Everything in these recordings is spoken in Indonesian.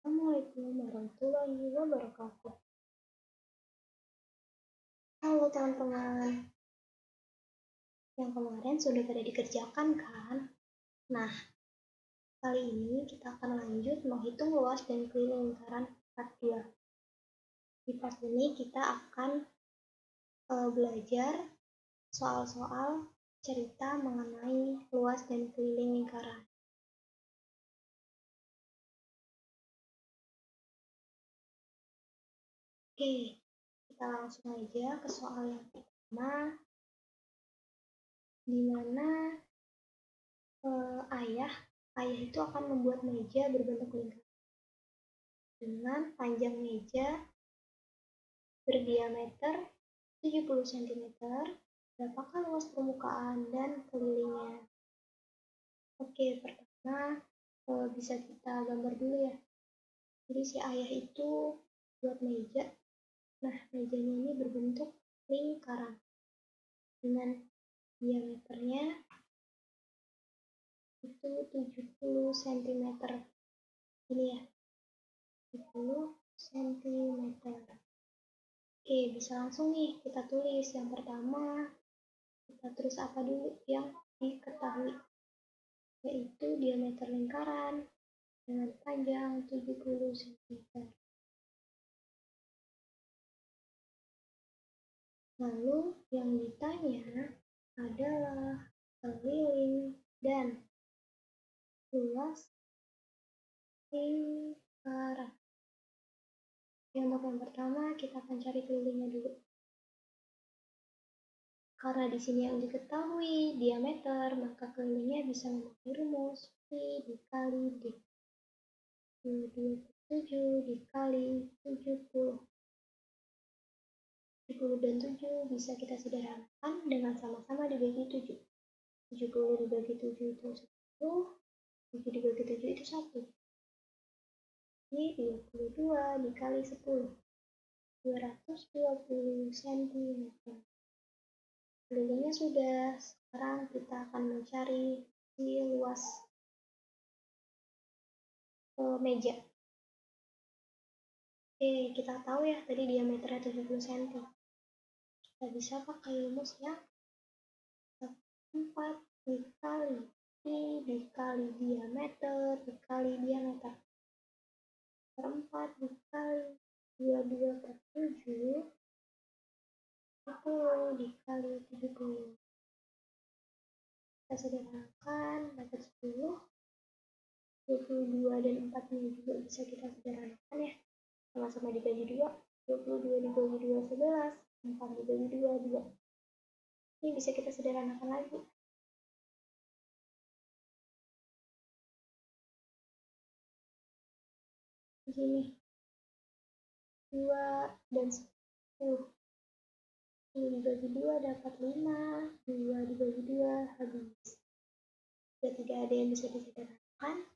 Assalamualaikum warahmatullahi wabarakatuh. Halo teman-teman, yang kemarin sudah pada dikerjakan kan? Nah, kali ini kita akan lanjut menghitung luas dan keliling lingkaran part 2. Di part ini kita akan belajar soal-soal cerita mengenai luas dan keliling lingkaran. Oke, kita langsung aja ke soal yang pertama, di mana ayah itu akan membuat meja berbentuk lingkaran dengan panjang meja berdiameter 70 cm. Berapakah luas permukaan dan kelilingnya? Oke, pertama bisa kita gambar dulu ya. Jadi si ayah itu buat meja. Nah, mejanya ini berbentuk lingkaran dengan diameternya itu 70 cm. Ini ya, 70 cm. Oke, bisa langsung nih kita tulis. Yang pertama, kita tulis apa dulu yang diketahui, yaitu diameter lingkaran dengan panjang 70 cm. Lalu yang ditanya adalah keliling dan luas lingkaran. Untuk yang pertama kita akan cari kelilingnya dulu. Karena di sini yang diketahui diameter, maka kelilingnya bisa memakai rumus Pi dikali D. 27 dikali 70. 70 dan 7 bisa kita sederhanakan dengan sama-sama dibagi 7. 70 dibagi 7 itu 1. 7 dibagi 7 itu 1. Ini 22 dikali 10. 220 cm. Kelilingnya sudah. Sekarang kita akan mencari si luas meja. Oke, kita tahu ya tadi diameternya 70 cm. Kita bisa pakai rumus ya. 4 dikali Pi dikali diameter dikali diameter. 4 dikali 22 per 7. 10 dikali 70. Kita sederhanakan, dapat 10. 22 dan 4-nya juga bisa kita sederhanakan ya. Sama-sama dibagi 2. 22 dibagi 2, 11. 4 dibagi 2, 2. Ini bisa kita sederhanakan lagi. Begini. 2 dan 10. 10 dibagi 2 dapat 5. 2 dibagi 2 habis. Sudah tidak ada yang bisa disederhanakan.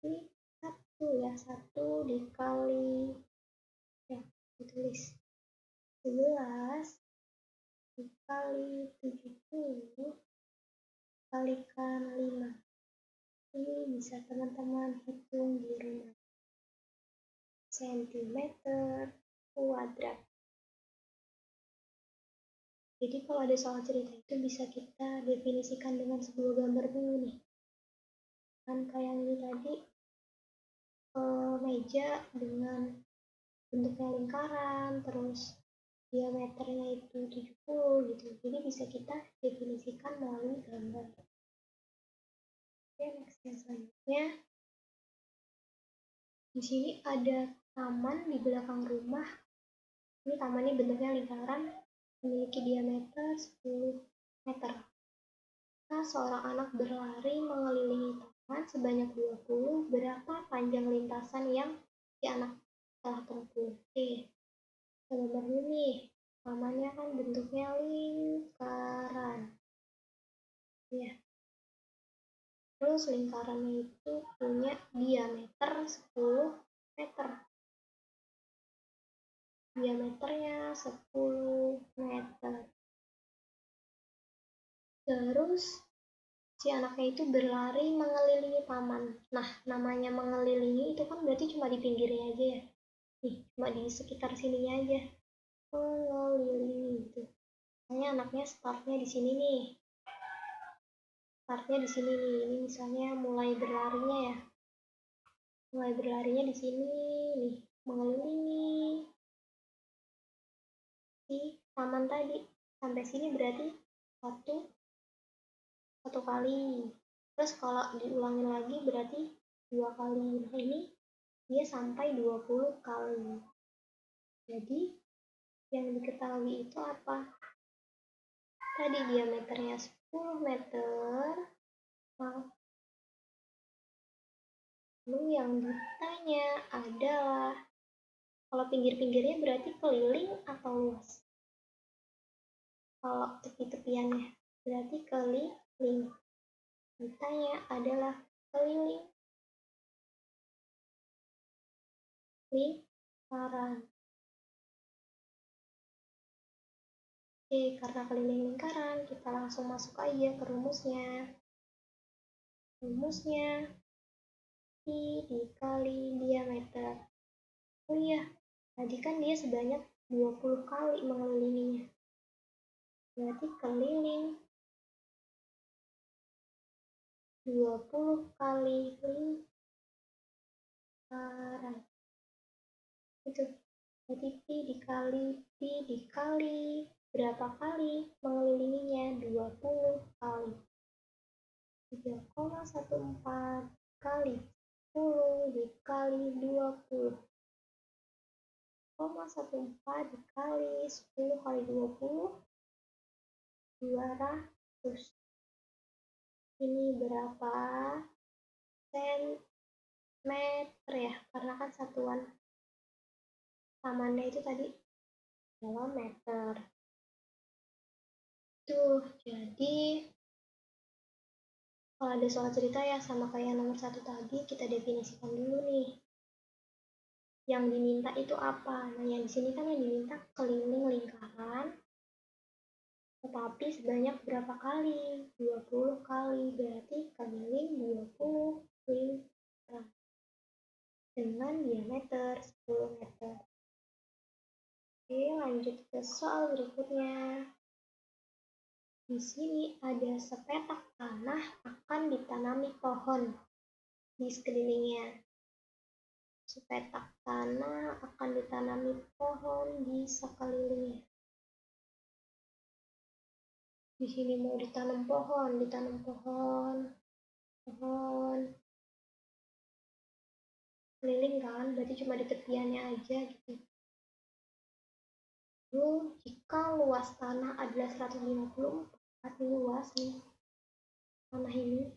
Ini 1 ya. 1 dikali ya, ditulis 11 dikali 70 kalikan 5. Ini bisa teman-teman hitung di rumah. Sentimeter kuadrat. Jadi kalau ada soal cerita itu bisa kita definisikan dengan sebuah gambar dulu nih. Kan kayak ini tadi meja dengan bentuknya lingkaran, terus diameternya itu 70 gitu. Jadi bisa kita definisikan melalui gambar. Oke, next yang selanjutnya. Di sini ada taman di belakang rumah. Ini tamannya bentuknya lingkaran, memiliki diameter 10 meter. Nah, seorang anak berlari mengelilingi taman sebanyak 20. Berapa panjang lintasan yang si anak telah tempuh? Oke, kita gambar dulu nih. Tamannya kan bentuknya lingkaran. Ya. Terus lingkarannya itu punya diameter 10 meter. Diameternya 10 meter. Terus si anaknya itu berlari mengelilingi taman. Nah, namanya mengelilingi itu kan berarti cuma di pinggirnya aja ya. Nih, cuma di sekitar sininya aja. Mengelilingi itu. Misalnya anaknya startnya di sini nih. Startnya di sini nih. Ini misalnya mulai berlarinya ya. Mulai berlarinya di sini nih. Mengelilingi di taman tadi. Sampai sini berarti satu kali. Terus kalau diulangin lagi berarti 2 kali. Nah, ini dia sampai 20 kali. Jadi yang diketahui itu apa? Tadi diameternya 10 meter. Lalu yang ditanya adalah kalau pinggir-pinggirnya berarti keliling atau luas? Kalau tepi-tepiannya berarti keliling. Ditanya adalah keliling lingkaran. Oke, karena keliling lingkaran, kita langsung masuk aja ke rumusnya. Rumusnya I dikali diameter. Oh iya, tadi kan dia sebanyak 20 kali mengelilinginya. Berarti keliling 20 kali lingkaran. Itu. Jadi Pi dikali berapa kali mengelilinginya? 20 kali. 3,14 kali 10 dikali 20. 0,14 dikali 10 kali 20, 200. Ini berapa sentimeter ya? Karena kan satuan tamannya itu tadi dalam meter. Tuh, jadi kalau ada soal cerita ya sama kayak nomor 1 tadi, kita definisikan dulu nih. Yang diminta itu apa? Nah, yang di sini kan yang diminta keliling lingkaran, tetapi sebanyak berapa kali? 20 kali, berarti keliling 20 lingkaran dengan diameter 10 meter. Oke, lanjut ke soal berikutnya. Di sini ada sepetak tanah akan ditanami pohon di sekelilingnya. Sepetak tanah akan ditanami pohon di sekelilingnya. Di sini mau ditanam pohon, keliling kan, berarti cuma di tepiannya aja gitu. Lalu jika luas tanah adalah 154, ini luas nih, tanah ini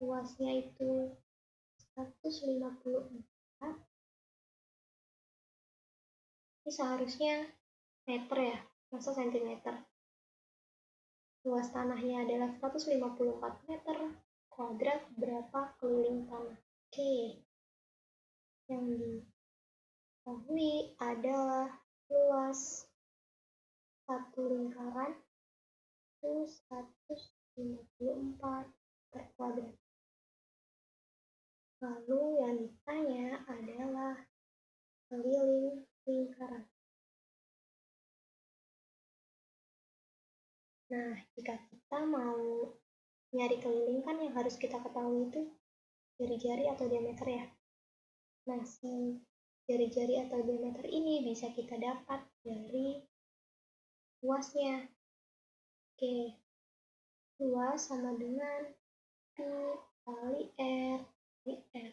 luasnya itu 154, ini seharusnya meter ya, masa sentimeter. Luas tanahnya adalah 154 meter kuadrat, berapa keliling tanah? Oke, yang diketahui adalah luas satu lingkaran itu 154 per kuadrat. Lalu yang ditanya adalah keliling lingkaran. Nah, jika kita mau nyari keliling kan yang harus kita ketahui itu jari-jari atau diameter ya. Nah, si jari-jari atau diameter ini bisa kita dapat dari luasnya. Oke, luas sama dengan Pi kali R di R.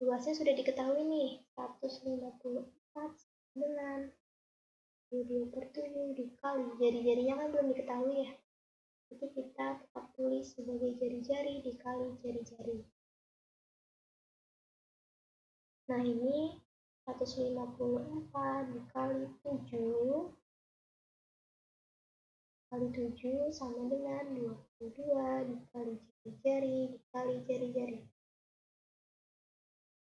Luasnya sudah diketahui nih, 154 dengan 2/7 dikali. Jari-jarinya kan belum diketahui ya. Jadi kita tetap tulis sebagai jari-jari dikali jari-jari. Nah, ini 154 dikali 7 kali 7 sama dengan 22 dikali jari-jari dikali jari-jari.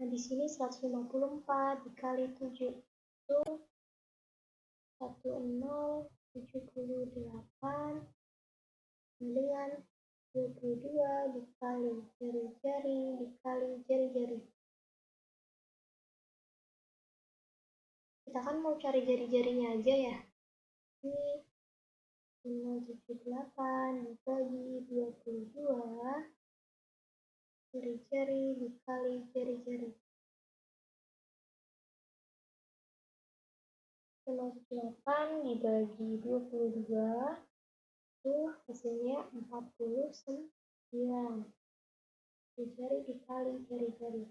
Nah, di sini 154 dikali 7 itu 1078 dengan 22 dikali jari-jari dikali jari-jari. Kita kan mau cari jari-jarinya aja ya. Ini 578 dibagi 22 jari-jari dikali jari-jari. 578 dibagi 22 itu hasilnya 49. Jari-jari dikali jari-jari.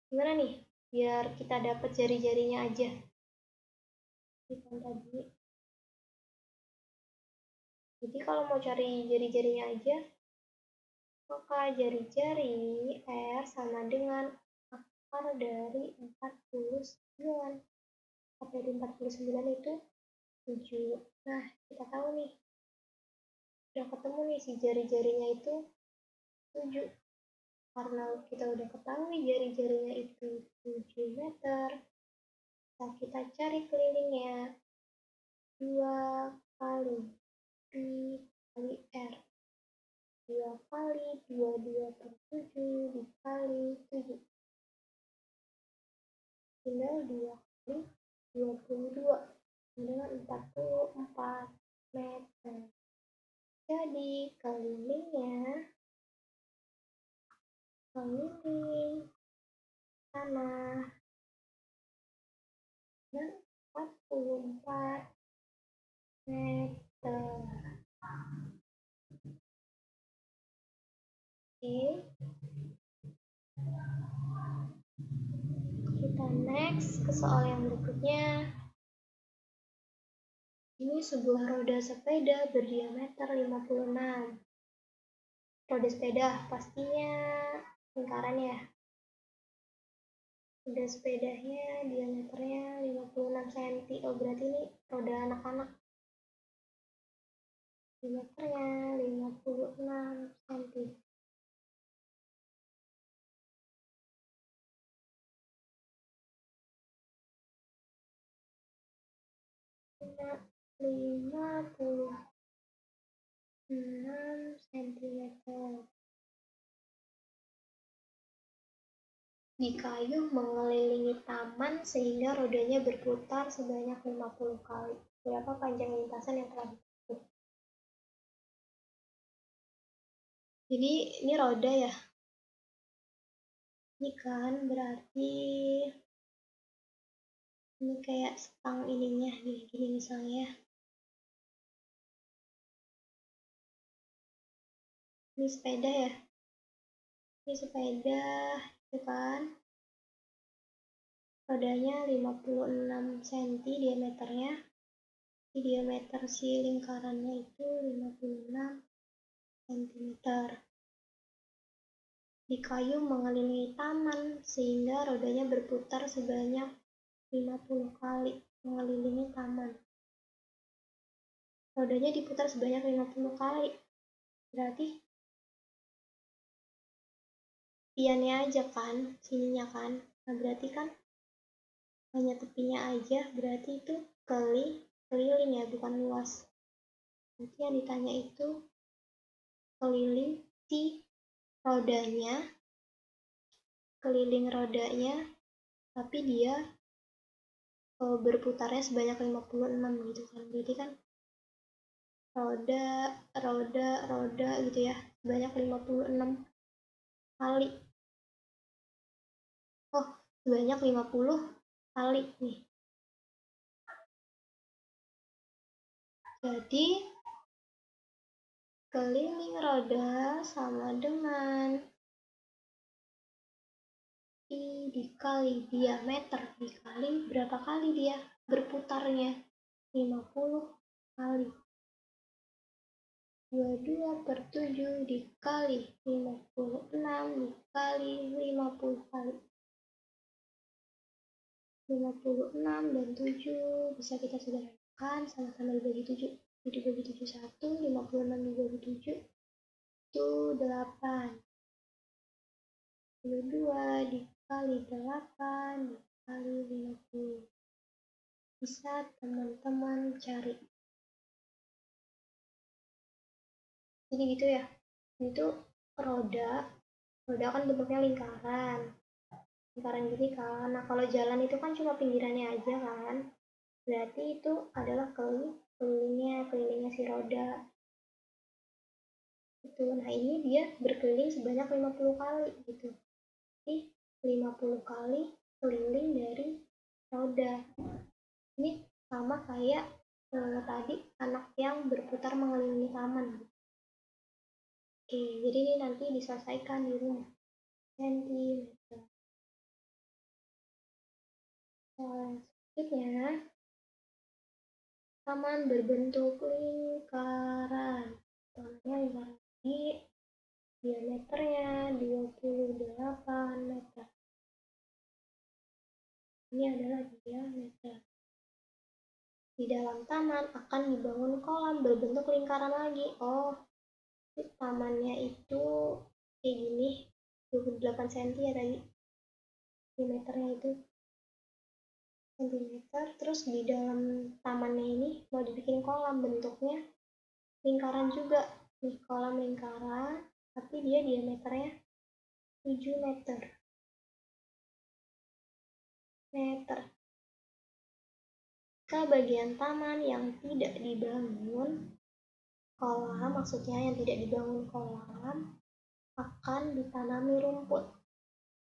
Gimana nih biar kita dapat jari-jarinya aja? Tadi. Jadi kalau mau cari jari-jarinya aja, maka jari-jari R sama dengan akar dari 49. Akar dari 49 itu 7. Nah, kita tahu nih. Udah ketemu nih si jari-jarinya itu 7. Karena kita udah ketahui jari-jarinya itu 7 meter, nah kita cari kelilingnya. 2 kali I kali R. 2 kali 22 per 7 dikali 7. Tinggal 2 kali 22 dengan 44 meter. Jadi kelilingnya keliling tanah dan 44 meter. Oke. Kita next ke soal yang berikutnya. Ini sebuah roda sepeda berdiameter 56. Roda sepeda pastinya lingkaran ya. Roda sepedanya diameternya 56 cm. Oh, berarti ini roda anak-anak. Diameternya 56 cm. Nah, 56 cm. Dikayuh mengelilingi taman sehingga rodanya berputar sebanyak 50 kali. Berapa panjang lintasan yang telah ditempuh? Jadi ini roda ya. Ini kan berarti ini kayak stang ininya gini misalnya ya. Ini sepeda ya. Ini sepeda itu kan. Rodanya 56 cm diameternya. Di diameter si lingkarannya itu 56 cm. Dikayuh mengelilingi taman sehingga rodanya berputar sebanyak 50 kali mengelilingi taman. Rodanya diputar sebanyak 50 kali. Berarti piannya aja kan, sininya kan. Nah, berarti kan hanya tepinya aja, berarti itu keliling ya, bukan luas. Berarti yang ditanya itu keliling si rodanya, keliling rodanya, tapi dia berputarnya sebanyak 56 gitu kan. Berarti kan roda gitu ya, sebanyak 56 kali. Oh, sebanyak 50 kali nih. Jadi keliling roda sama dengan I dikali diameter dikali berapa kali dia berputarnya? 50 kali. 22 per 7 dikali 56 dikali 50 kali. 56 dan 7 bisa kita sederhanakan, sama-sama dibagi 7. Dibagi 7 1, 56 dibagi 7 itu 8. 22 dikali 8 dikali 50. bisa teman-teman cari. Jadi gitu ya, itu roda kan bentuknya lingkaran gini kan. Nah kalau jalan itu kan cuma pinggirannya aja kan, berarti itu adalah kelilingnya si roda itu. Nah ini dia berkeliling sebanyak 50 kali gitu. Jadi 50 kali keliling dari roda. Ini sama kayak tadi anak yang berputar mengelilingi taman. Oke, jadi ini nanti diselesaikan di rumah. Sentimeter. Selanjutnya, taman berbentuk lingkaran. Tamannya lingkaran ini diameternya 28 meter. Ini adalah diameter. Di dalam taman akan dibangun kolam berbentuk lingkaran lagi. Oh, tamannya itu kayak gini, 28 cm ya tadi. Diameternya itu cm. Terus di dalam tamannya ini mau dibikin kolam, bentuknya lingkaran juga. Nih, kolam lingkaran, tapi dia diameternya 7 meter. Ke bagian taman yang tidak dibangun kolam, maksudnya yang tidak dibangun kolam, akan ditanami rumput.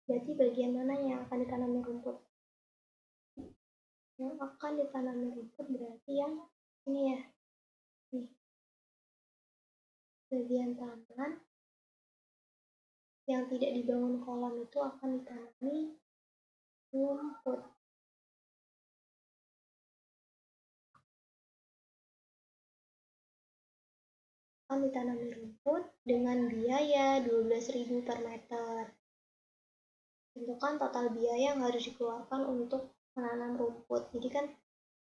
Berarti bagian mana yang akan ditanami rumput? Yang akan ditanami rumput berarti yang ini ya. Nih. Bagian taman yang tidak dibangun kolam itu akan ditanami rumput. Akan ditanami rumput dengan biaya 12.000 per meter. Tentukan total biaya yang harus dikeluarkan untuk menanam rumput. Jadi kan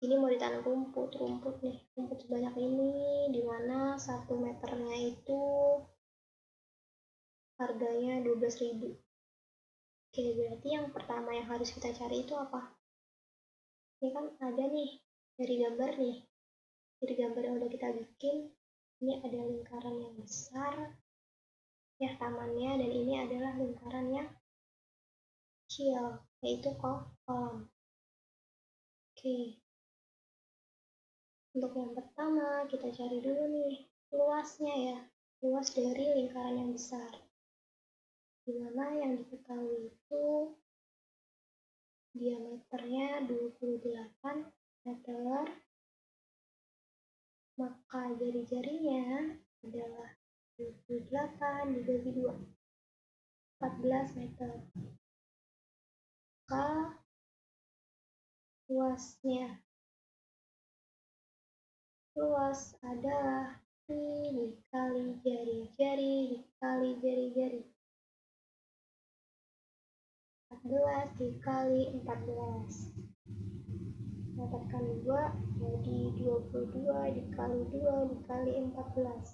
ini mau ditanam rumput nih, rumput sebanyak ini, dimana 1 meternya itu harganya 12.000. Oke, berarti yang pertama yang harus kita cari itu apa? Ini kan ada nih dari gambar nih, dari gambar yang udah kita bikin. Ini ada lingkaran yang besar ya tamannya, dan ini adalah lingkaran yang kecil, yaitu kolam. Oke, untuk yang pertama kita cari dulu nih luasnya ya, luas dari lingkaran yang besar, dimana yang diketahui itu diameternya 28 meter, maka jari-jarinya adalah 28 dibagi 2, 14 meter. Maka luas adalah pi dikali jari-jari dikali jari-jari. 14 dikali 14. Dapatkan 2, jadi 22 dikali 2 dikali 14.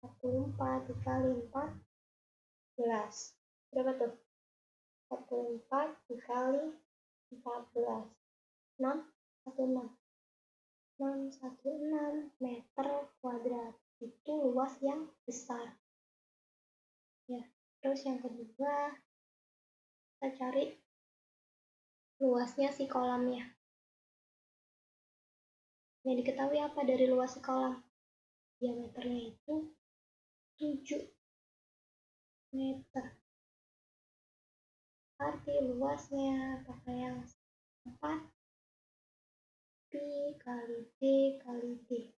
44 dikali 14. Berapa tuh? 44 dikali 14. 616 meter kuadrat. Itu luas yang besar. Ya, terus yang kedua kita cari luasnya si kolamnya. Yang diketahui apa dari luas si kolam? Diameternya itu 7 meter. Arti luasnya pakai yang 4 pi kali d kali d.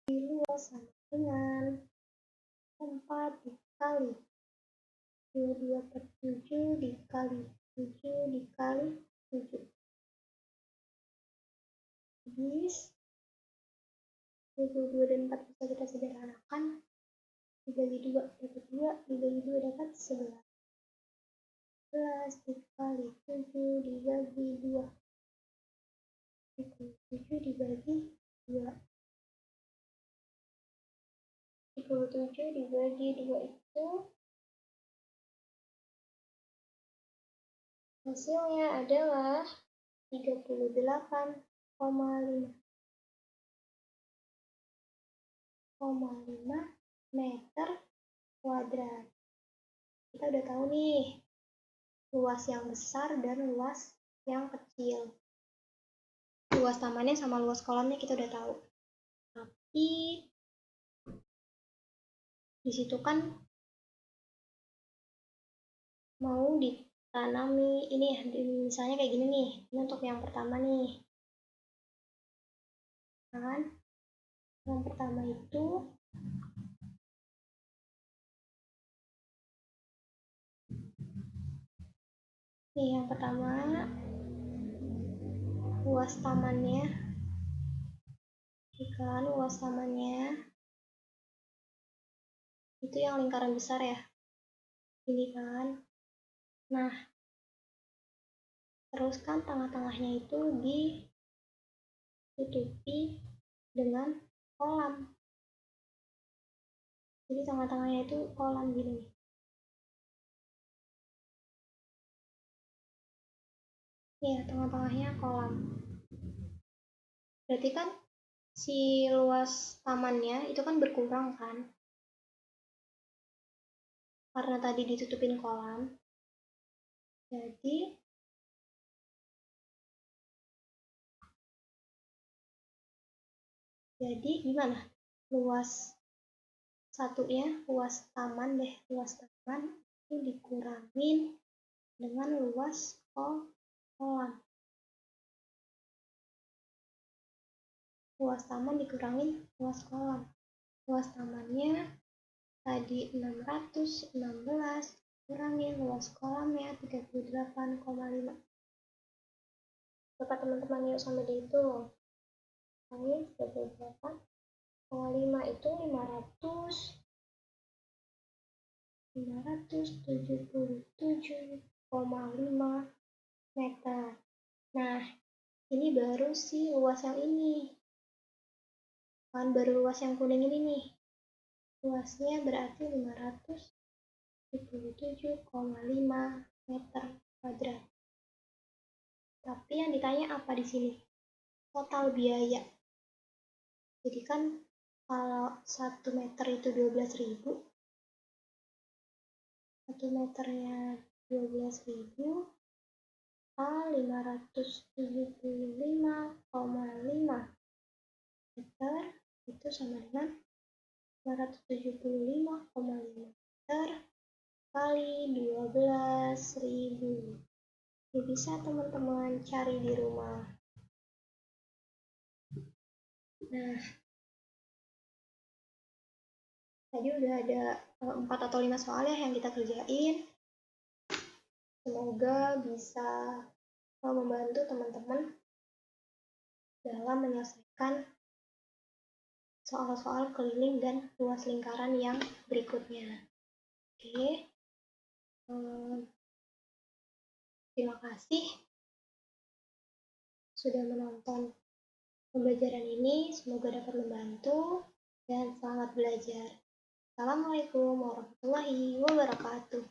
Di luas sama dengan 4 dikali 22 per 7 dikali 7 dikali 7. Habis 22 dan 4 bisa kita sederhanakan, dibagi 2 dapat 2, dibagi 2 dapat 11. 11 dikali 7 dibagi 2 7 dibagi 2. 37 dibagi 2 itu hasilnya adalah 38 meter kuadrat. Kita udah tahu nih luas yang besar dan luas yang kecil. Luas tamannya sama luas kolamnya kita udah tahu. Tapi di situ kan mau ditanami ini ya, misalnya kayak gini nih. Ini untuk yang pertama nih. Kan? Yang pertama itu nih, yang pertama luas tamannya, kan luas tamannya itu yang lingkaran besar ya, ini kan. Nah, terus kan tengah-tengahnya itu ditutupi dengan kolam. Jadi tengah-tengahnya itu kolam gini. Iya, tengah-tengahnya kolam. Berarti kan si luas tamannya itu kan berkurang kan? Karena tadi ditutupin kolam. Jadi gimana? Luas satunya, luas taman itu dikurangin dengan luas kolam. Luas taman dikurangin luas kolam. Luas tamannya tadi 616 kurangin luas kolamnya 38,5. Dapat teman-teman yuk sama dihitung. Kurangin 38,5 itu 577,5 meter. Nah, ini baru si luas yang ini. Kan baru luas yang kuning ini nih. Luasnya berarti 577,5 meter kuadrat. Tapi yang ditanya apa di sini? Total biaya. Jadi kan kalau 1 meter itu 12.000, 1 meternya 12.000, 575,5 meter itu sama dengan 575,5 meter kali 12.000. Ini bisa teman-teman cari di rumah. Nah, tadi udah ada 4 atau 5 soal ya yang kita kerjain. Semoga bisa membantu teman-teman dalam menyelesaikan soal-soal keliling dan luas lingkaran yang berikutnya. Oke. Terima kasih sudah menonton pembelajaran ini. Semoga dapat membantu dan selamat belajar. Assalamualaikum warahmatullahi wabarakatuh.